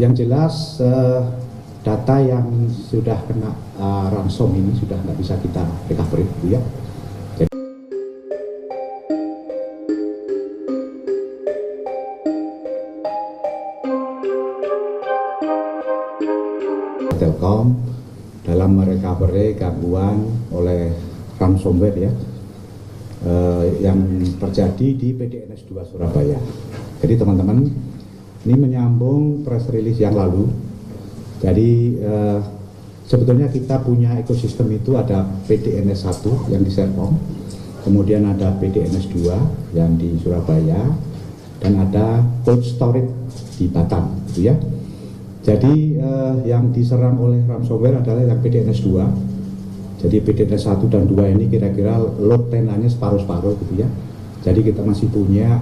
Yang jelas data yang sudah kena ransom ini sudah nggak bisa kita recovery, ya. Jadi, Telkom dalam merecovery gangguan oleh ransomware ya yang terjadi di PDNS 2 Surabaya. Jadi teman-teman, ini menyambung press release yang lalu. Jadi sebetulnya kita punya ekosistem itu ada PDNS 1 yang di Serpong, kemudian ada PDNS 2 yang di Surabaya, dan ada cold storage di Batam, gitu ya. Jadi yang diserang oleh ransomware adalah yang PDNS 2. Jadi PDNS 1 dan 2 ini kira-kira load tenannya separuh-separuh gitu ya. Jadi kita masih punya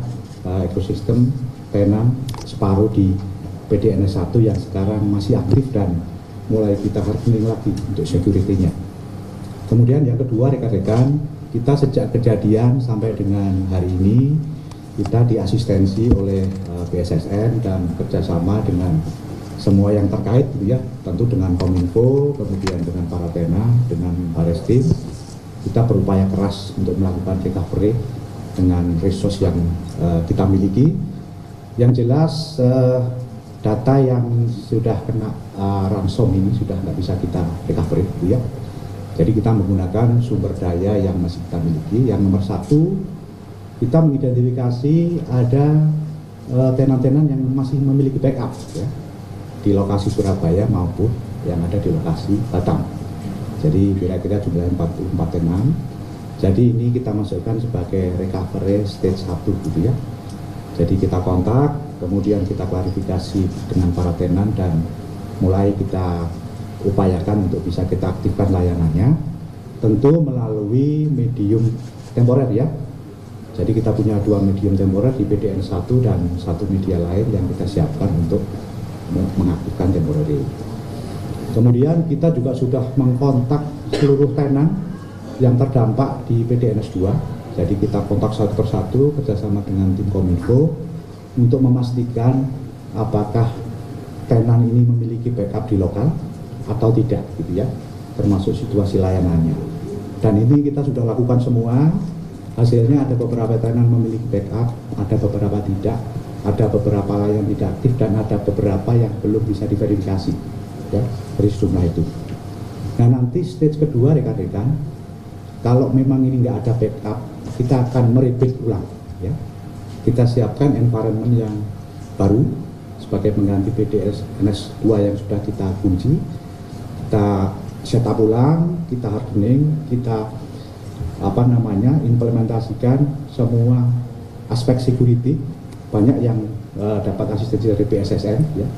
ekosistem tenan separuh di PDNS 1 yang sekarang masih aktif dan mulai kita hardening lagi untuk security-nya. Kemudian yang kedua, rekan-rekan, kita sejak kejadian sampai dengan hari ini kita diasistensi oleh BSSN dan kerjasama dengan semua yang terkait gitu ya, tentu dengan Kominfo, kemudian dengan para tena, dengan Bareskrim. Kita berupaya keras untuk melakukan recovery dengan resource yang kita miliki. Yang jelas data yang sudah kena ransom ini sudah nggak bisa kita recovery gitu ya. Jadi kita menggunakan sumber daya yang masih kita miliki. Yang nomor satu, kita mengidentifikasi ada tenan-tenan yang masih memiliki backup ya, di lokasi Surabaya maupun yang ada di lokasi Batam. Jadi kira-kira jumlahnya 44 tenan. Jadi ini kita masukkan sebagai recovery stage 1 gitu ya. Jadi kita kontak, kemudian kita klarifikasi dengan para tenan dan mulai kita upayakan untuk bisa kita aktifkan layanannya, tentu melalui medium temporer ya. Jadi kita punya 2 medium temporer di PDN 1 dan 1 media lain yang kita siapkan untuk mengaktifkan temporary. Kemudian kita juga sudah mengkontak seluruh tenan yang terdampak di PDNS 2. Jadi kita kontak satu persatu kerjasama dengan tim Kominfo untuk memastikan apakah tenan ini memiliki backup di lokal atau tidak gitu ya, termasuk situasi layanannya. Dan ini kita sudah lakukan semua. Hasilnya ada beberapa tenan memiliki backup, ada beberapa tidak. Ada beberapa yang tidak aktif dan ada beberapa yang belum bisa diverifikasi ya, dari jumlah itu. Nah nanti stage kedua rekan-rekan, kalau memang ini nggak ada backup, kita akan merebuild ulang ya. Kita siapkan environment yang baru sebagai pengganti PDNS 2 yang sudah kita kunci. Kita setup ulang, kita hardening, kita implementasikan semua aspek security. Banyak yang dapat asistensi dari BSSN ya,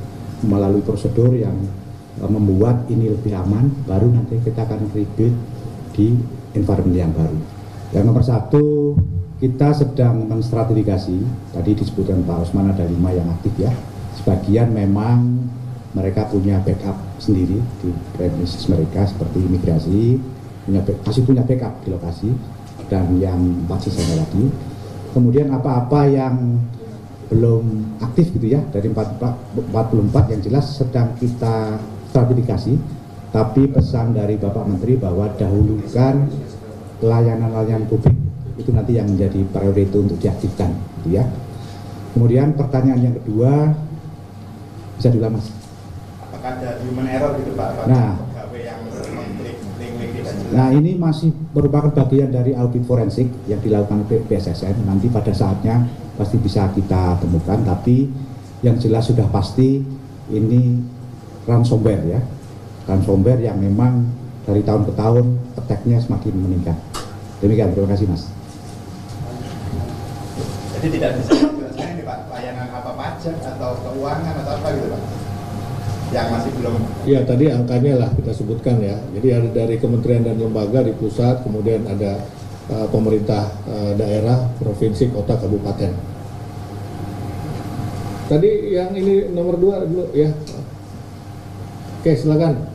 melalui prosedur yang membuat ini lebih aman, baru nanti kita akan rebuild di environment yang baru. Yang nomor satu, kita sedang menstratifikasi, tadi disebutkan Pak Osman ada 5 yang aktif ya, sebagian memang mereka punya backup sendiri di premises mereka seperti imigrasi, masih punya backup di lokasi, dan yang 4 sisanya lagi. Kemudian apa-apa yang belum aktif gitu ya, dari 44 yang jelas sedang kita stratifikasi, tapi pesan dari Bapak Menteri bahwa dahulukan layanan-layanan publik itu nanti yang menjadi prioritas untuk diaktifkan gitu ya. Kemudian pertanyaan yang kedua, bisa diulang Mas? Apakah ada human error gitu Pak? Nah, pegawai yang mengklik link-link tidak jelas? Nah ini masih merupakan bagian dari audit forensik yang dilakukan BSSN. Nanti pada saatnya pasti bisa kita temukan, tapi yang jelas sudah pasti ini ransomware ya, ransomware yang memang dari tahun ke tahun attack-nya semakin meningkat. Demikian, terima kasih Mas. Jadi tidak bisa dijelaskan ini Pak, layanan apa pajak atau keuangan atau apa gitu Pak, yang masih belum? Ya tadi angkanya lah kita sebutkan ya. Jadi ada dari kementerian dan lembaga di pusat, kemudian ada pemerintah daerah, provinsi, kota, kabupaten. Tadi yang ini nomor 2 dulu ya. Oke, silakan.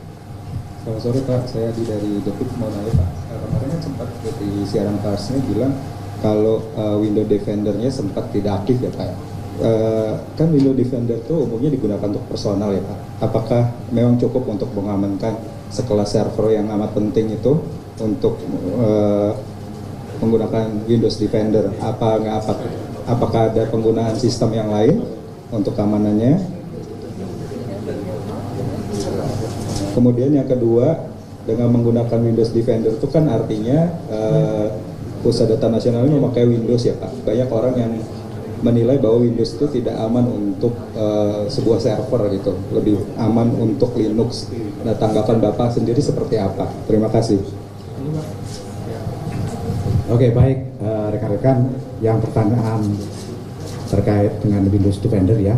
Selamat sore Pak, saya dari David mau nanya Pak. Kemarin kan sempat di siaran persnya bilang kalau Windows Defender-nya sempat tidak aktif ya Pak. kan Windows Defender itu umumnya digunakan untuk personal ya Pak. Apakah memang cukup untuk mengamankan sekelas server yang amat penting itu untuk menggunakan Windows Defender? Apakah ada penggunaan sistem yang lain untuk keamanannya? Kemudian yang kedua, dengan menggunakan Windows Defender itu kan artinya Pusat Data Nasional ini memakai Windows ya Pak. Banyak orang yang menilai bahwa Windows itu tidak aman untuk sebuah server gitu, lebih aman untuk Linux. Nah, tanggapan Bapak sendiri seperti apa? Terima kasih. Oke, baik rekan-rekan, yang pertanyaan terkait dengan Windows Defender ya.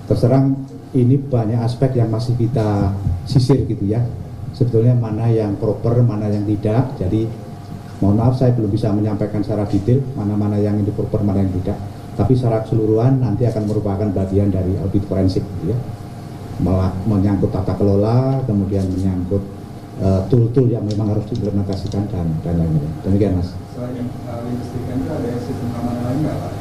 Terserang ini banyak aspek yang masih kita sisir gitu ya. Sebetulnya mana yang proper, mana yang tidak. Jadi mohon maaf saya belum bisa menyampaikan secara detail mana-mana yang ini proper, mana yang tidak. Tapi secara keseluruhan nanti akan merupakan bagian dari audit forensik gitu ya. Menyangkut tata kelola, kemudian menyangkut tool-tool yang memang harus diimplementasikan dan lain-lain. Demikian Mas. Selain Windows Defender ada sistem keamanan lain nggak Pak?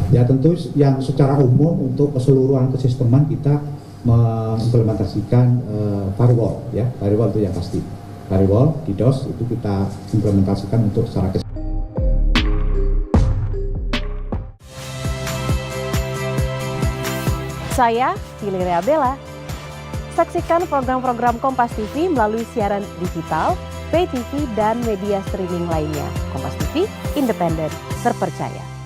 Ya tentu yang secara umum untuk keseluruhan kesisteman kita mengimplementasikan firewall ya, firewall itu yang pasti. Firewall di DOS itu kita implementasikan untuk secara keseluruhan. Saya Valeria Bella. Saksikan program-program Kompas TV melalui siaran digital, pay TV, dan media streaming lainnya. Kompas TV, independen, terpercaya.